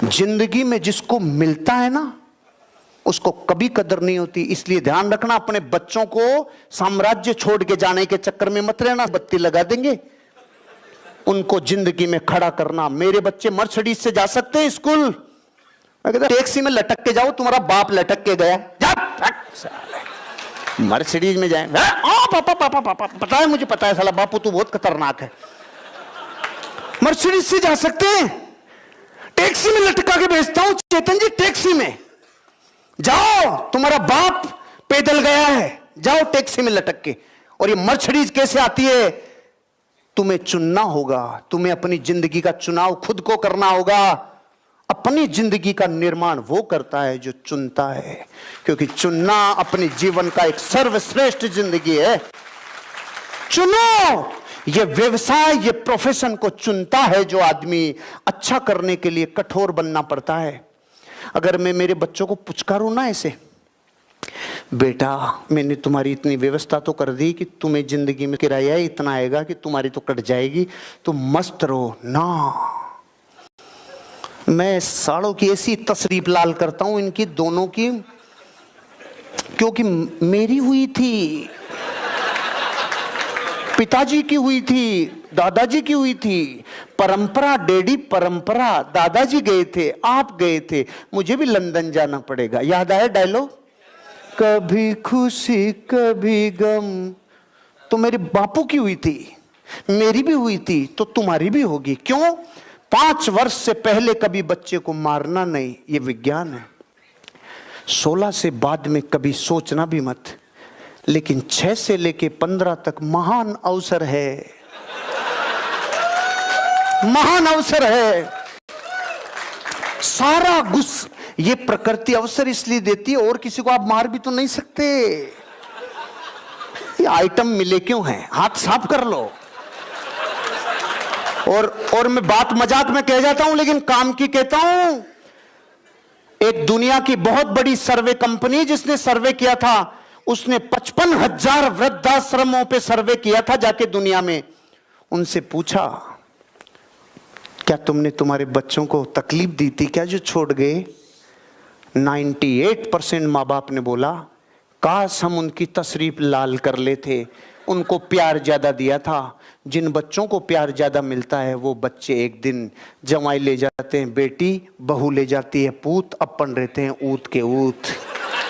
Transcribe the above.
जिंदगी में जिसको मिलता है ना उसको कभी कदर नहीं होती। इसलिए ध्यान रखना, अपने बच्चों को साम्राज्य छोड़ के जाने के चक्कर में मत रहना। बत्ती लगा देंगे, उनको जिंदगी में खड़ा करना। मेरे बच्चे मर्सिडीज से जा सकते हैं स्कूल, मैं कहता टैक्सी में लटक के जाओ, तुम्हारा बाप लटक के गया, मर्सिडीज में जाए। पापा पापा पापा, पता है मुझे, पता है साला बापू तू बहुत खतरनाक है। मर्सिडीज से जा सकते हैं, टैक्सी में लटका के भेजता हूं चेतन जी, टैक्सी में जाओ, तुम्हारा बाप पैदल गया है, जाओ टैक्सी में लटक के। और ये मर्सिडीज कैसे आती है? तुम्हें चुनना होगा, तुम्हें अपनी जिंदगी का चुनाव खुद को करना होगा। अपनी जिंदगी का निर्माण वो करता है जो चुनता है, क्योंकि चुनना अपने जीवन का एक सर्वश्रेष्ठ जिंदगी है। चुनो, ये व्यवसाय, ये प्रोफेशन को चुनता है जो आदमी। अच्छा करने के लिए कठोर बनना पड़ता है। अगर मैं मेरे बच्चों को पुचकारूं ना ऐसे, बेटा मैंने तुम्हारी इतनी व्यवस्था तो कर दी कि तुम्हें जिंदगी में किराया इतना आएगा कि तुम्हारी तो कट जाएगी, तुम मस्त रहो ना। मैं सालों की ऐसी तशरीफ लाल करता हूं इनकी दोनों की, क्योंकि मेरी हुई थी, पिताजी की हुई थी, दादाजी की हुई थी। परंपरा डैडी, परंपरा दादाजी गए थे, आप गए थे, मुझे भी लंदन जाना पड़ेगा। याद आया डायलॉग, कभी खुशी कभी गम। तो मेरे बापू की हुई थी, मेरी भी हुई थी, तो तुम्हारी भी होगी। क्यों? 5 वर्ष से पहले कभी बच्चे को मारना नहीं, ये विज्ञान है। 16 से बाद में कभी सोचना भी मत। लेकिन 6 से लेके 15 तक महान अवसर है, महान अवसर है। सारा गुस्सा ये प्रकृति अवसर इसलिए देती है, और किसी को आप मार भी तो नहीं सकते। ये आइटम मिले क्यों हैं? हाथ साफ कर लो। और मैं बात मजाक में कह जाता हूं, लेकिन काम की कहता हूं। एक दुनिया की बहुत बड़ी सर्वे कंपनी जिसने सर्वे किया था, उसने 55,000 वृद्धाश्रमों पे सर्वे किया था जाके दुनिया में। उनसे पूछा, क्या तुमने तुम्हारे बच्चों को तकलीफ दी थी क्या जो छोड़ गए? 98% माँ बाप ने बोला, काश हम उनकी तशरीफ लाल कर लेते, उनको प्यार ज्यादा दिया था। जिन बच्चों को प्यार ज्यादा मिलता है वो बच्चे एक दिन जमाई ले जाते हैं बेटी, बहू ले जाती है पूत, अपन रहते हैं ऊत के ऊत।